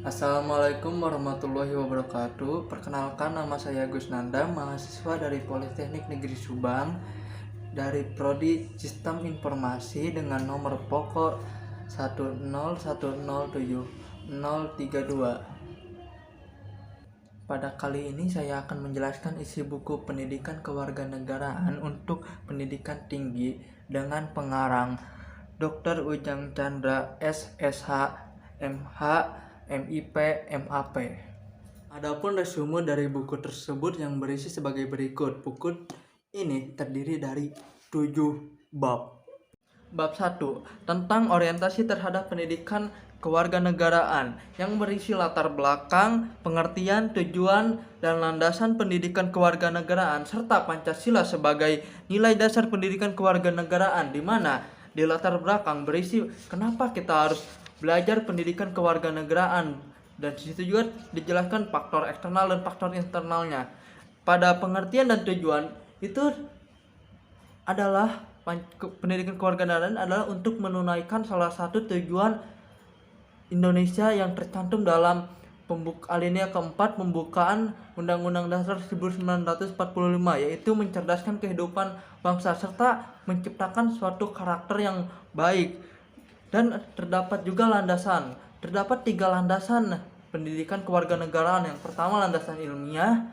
Assalamualaikum warahmatullahi wabarakatuh. Perkenalkan, nama saya Gus Nanda, mahasiswa dari Politeknik Negeri Subang dari Prodi Sistem Informasi dengan nomor pokok 101070032. Pada kali ini saya akan menjelaskan isi buku Pendidikan Kewarganegaraan untuk Pendidikan Tinggi dengan pengarang Dr. Ujang Chandra SSH MH MIP MAP. Adapun resume dari buku tersebut yang berisi sebagai berikut. Buku ini terdiri dari 7 bab. Bab 1 tentang orientasi terhadap pendidikan kewarganegaraan yang berisi latar belakang, pengertian, tujuan, dan landasan pendidikan kewarganegaraan serta Pancasila sebagai nilai dasar pendidikan kewarganegaraan, di mana di latar belakang berisi kenapa kita harus belajar pendidikan kewarganegaraan, dan disitu juga dijelaskan faktor eksternal dan faktor internalnya. Pada pengertian dan tujuan itu adalah pendidikan kewarganegaraan adalah untuk menunaikan salah satu tujuan Indonesia yang tercantum dalam alinea keempat pembukaan Undang-Undang Dasar 1945, yaitu mencerdaskan kehidupan bangsa serta menciptakan suatu karakter yang baik. Dan terdapat juga landasan. Terdapat 3 landasan pendidikan kewarganegaraan. Yang pertama landasan ilmiah,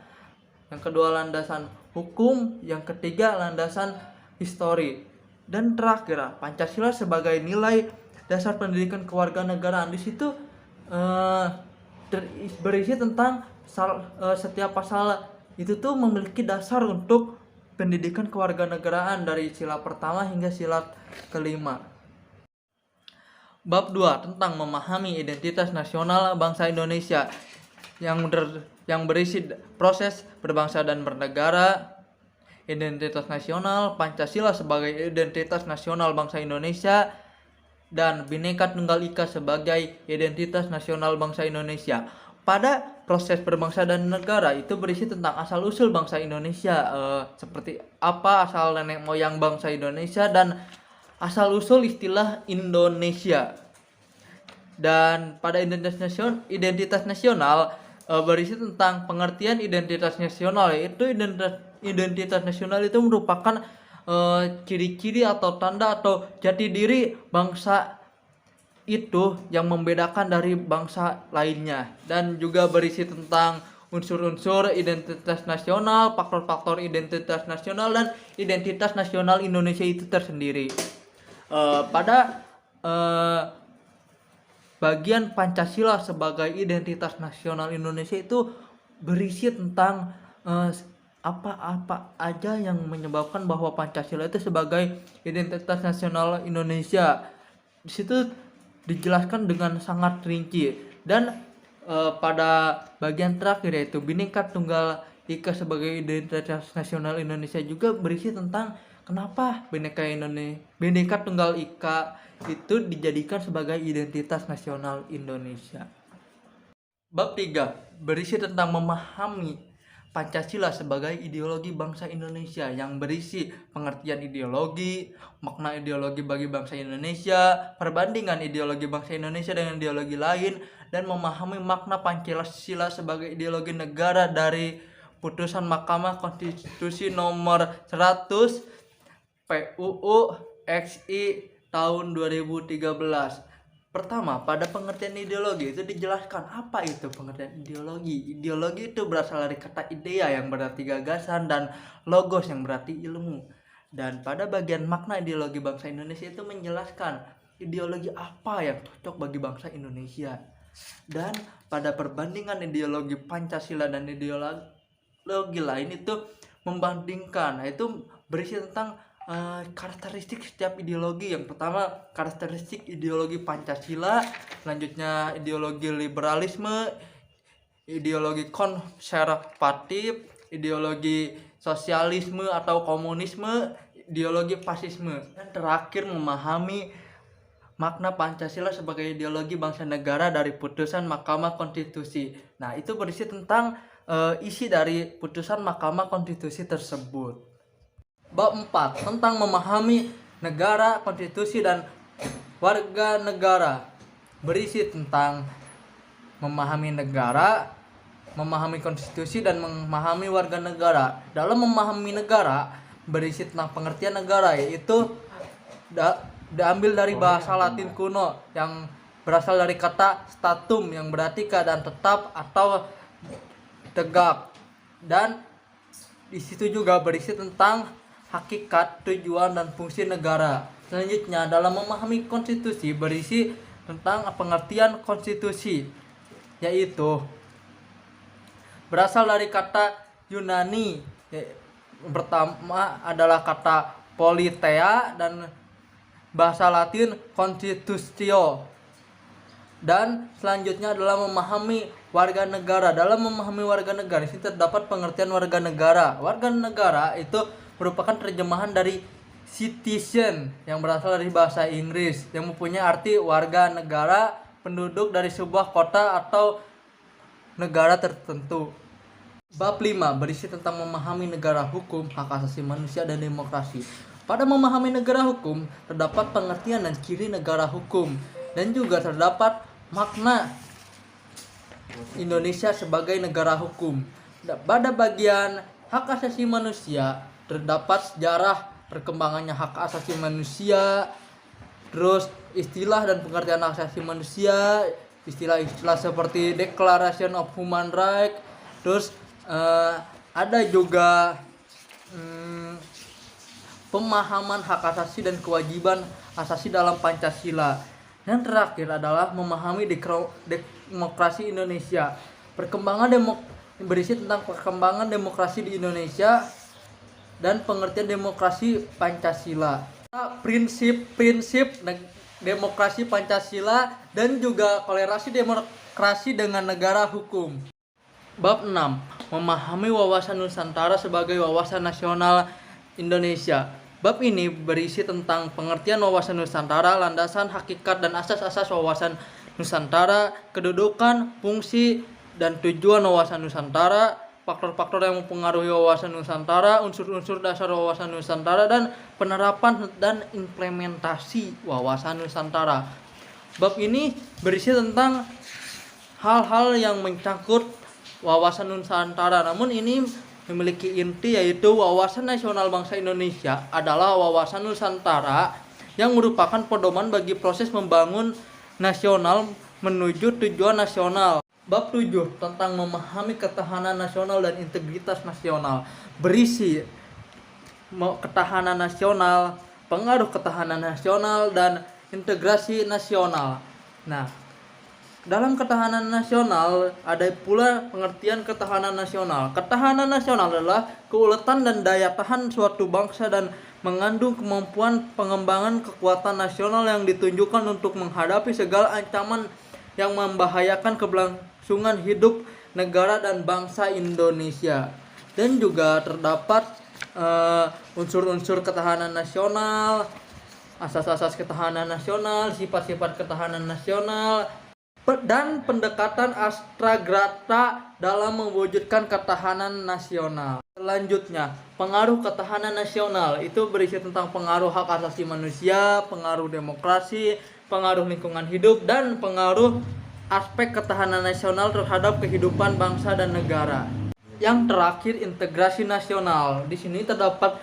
yang kedua landasan hukum, yang ketiga landasan histori, dan terakhir Pancasila sebagai nilai dasar pendidikan kewarganegaraan. Di situ berisi tentang setiap pasal itu tuh memiliki dasar untuk pendidikan kewarganegaraan dari sila pertama hingga sila kelima. Bab 2 tentang memahami identitas nasional bangsa Indonesia yang berisi proses berbangsa dan bernegara, identitas nasional, Pancasila sebagai identitas nasional bangsa Indonesia, dan Bhinneka Tunggal Ika sebagai identitas nasional bangsa Indonesia. Pada proses berbangsa dan negara itu berisi tentang asal-usul bangsa Indonesia, seperti apa asal nenek moyang bangsa Indonesia dan asal-usul istilah Indonesia. Dan pada identitas nasional berisi tentang pengertian identitas nasional, yaitu identitas nasional itu merupakan ciri-ciri atau tanda atau jati diri bangsa itu yang membedakan dari bangsa lainnya, dan juga berisi tentang unsur-unsur identitas nasional, faktor-faktor identitas nasional, dan identitas nasional Indonesia itu tersendiri. Pada bagian Pancasila sebagai identitas nasional Indonesia itu berisi tentang apa-apa aja yang menyebabkan bahwa Pancasila itu sebagai identitas nasional Indonesia. Di situ dijelaskan dengan sangat rinci. Dan pada bagian terakhir yaitu Bhinneka Tunggal Ika sebagai identitas nasional Indonesia juga berisi tentang kenapa Bhinneka Tunggal Ika itu dijadikan sebagai identitas nasional Indonesia. Bab 3 berisi tentang memahami Pancasila sebagai ideologi bangsa Indonesia yang berisi pengertian ideologi, makna ideologi bagi bangsa Indonesia, perbandingan ideologi bangsa Indonesia dengan ideologi lain, dan memahami makna Pancasila sebagai ideologi negara dari putusan Mahkamah Konstitusi nomor 100 PUU XI tahun 2013. Pertama, pada pengertian ideologi itu dijelaskan apa itu pengertian ideologi. Ideologi itu berasal dari kata idea yang berarti gagasan dan logos yang berarti ilmu. Dan pada bagian makna ideologi bangsa Indonesia itu menjelaskan ideologi apa yang cocok bagi bangsa Indonesia. Dan pada perbandingan ideologi Pancasila dan ideologi lain itu membandingkan, itu berisi tentang karakteristik setiap ideologi. Yang pertama karakteristik ideologi Pancasila, selanjutnya ideologi liberalisme, ideologi konservatif, ideologi sosialisme atau komunisme, ideologi fasisme, dan terakhir memahami makna Pancasila sebagai ideologi bangsa negara dari putusan Mahkamah Konstitusi. Nah, itu berisi tentang isi dari putusan Mahkamah Konstitusi tersebut. Bab 4 tentang memahami negara, konstitusi, dan warga negara berisi tentang memahami negara, memahami konstitusi, dan memahami warga negara. Dalam memahami negara berisi tentang pengertian negara, yaitu diambil dari bahasa Latin kuno yang berasal dari kata statum yang berarti keadaan tetap atau tegak, dan di situ juga berisi tentang hakikat, tujuan, dan fungsi negara. Selanjutnya, dalam memahami konstitusi berisi tentang pengertian konstitusi, yaitu berasal dari kata Yunani. Pertama adalah kata politea dan bahasa Latin constitutio. Dan selanjutnya adalah memahami warga negara. Dalam memahami warga negara, di sini terdapat pengertian warga negara. Warga negara itu merupakan terjemahan dari citizen yang berasal dari bahasa Inggris, yang mempunyai arti warga negara, penduduk dari sebuah kota atau negara tertentu. Bab 5 berisi tentang memahami negara hukum, hak asasi manusia, dan demokrasi. Pada memahami negara hukum, terdapat pengertian dan ciri negara hukum, dan juga terdapat makna Indonesia sebagai negara hukum. Pada bagian hak asasi manusia, terdapat sejarah perkembangannya hak asasi manusia, terus istilah dan pengertian hak asasi manusia, istilah-istilah seperti Declaration of Human Rights, terus ada juga pemahaman hak asasi dan kewajiban asasi dalam Pancasila. Dan terakhir adalah memahami demokrasi Indonesia. Berisi tentang perkembangan demokrasi di Indonesia dan pengertian demokrasi Pancasila. Prinsip-prinsip demokrasi Pancasila dan juga kolerasi demokrasi dengan negara hukum. Bab 6. Memahami wawasan Nusantara sebagai wawasan nasional Indonesia. Bab ini berisi tentang pengertian wawasan Nusantara, landasan, hakikat, dan asas-asas wawasan Nusantara, kedudukan, fungsi, dan tujuan wawasan Nusantara, faktor-faktor yang mempengaruhi wawasan Nusantara, unsur-unsur dasar wawasan Nusantara, dan penerapan dan implementasi wawasan Nusantara. Bab ini berisi tentang hal-hal yang mencangkut wawasan Nusantara, namun ini memiliki inti, yaitu wawasan nasional bangsa Indonesia adalah wawasan Nusantara yang merupakan pedoman bagi proses membangun nasional menuju tujuan nasional. Bab 7 tentang memahami ketahanan nasional dan integritas nasional berisi ketahanan nasional, pengaruh ketahanan nasional, dan integrasi nasional. Nah, dalam ketahanan nasional ada pula pengertian ketahanan nasional. Ketahanan nasional adalah keuletan dan daya tahan suatu bangsa dan mengandung kemampuan pengembangan kekuatan nasional yang ditunjukkan untuk menghadapi segala ancaman yang membahayakan keberlangsungan hidup negara dan bangsa Indonesia. Dan juga terdapat unsur-unsur ketahanan nasional, asas-asas ketahanan nasional, sifat-sifat ketahanan nasional, dan pendekatan astragrata dalam mewujudkan ketahanan nasional. Selanjutnya, pengaruh ketahanan nasional itu berisi tentang pengaruh hak asasi manusia, pengaruh demokrasi, pengaruh lingkungan hidup, dan pengaruh aspek ketahanan nasional terhadap kehidupan bangsa dan negara. Yang terakhir, integrasi nasional. Di sini terdapat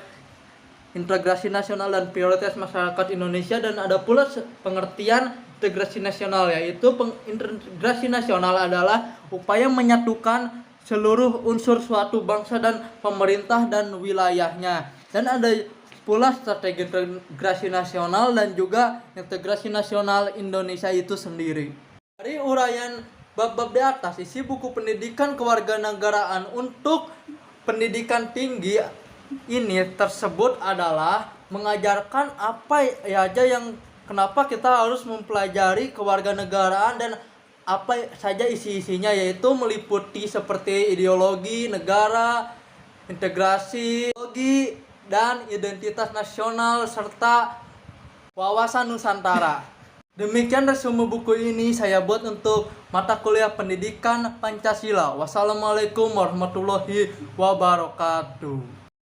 integrasi nasional dan prioritas masyarakat Indonesia, dan ada pula pengertian integrasi nasional, yaitu integrasi nasional adalah upaya menyatukan seluruh unsur suatu bangsa dan pemerintah dan wilayahnya. Dan ada pula strategi integrasi nasional dan juga integrasi nasional Indonesia itu sendiri. Dari uraian bab-bab di atas, isi buku pendidikan kewarganegaraan untuk pendidikan tinggi ini tersebut adalah mengajarkan apa aja yang kenapa kita harus mempelajari kewarganegaraan dan apa saja isi-isinya, yaitu meliputi seperti ideologi negara, integrasi, ideologi, dan identitas nasional, serta wawasan Nusantara. Demikian resume buku ini saya buat untuk mata kuliah pendidikan Pancasila. Wassalamualaikum warahmatullahi wabarakatuh.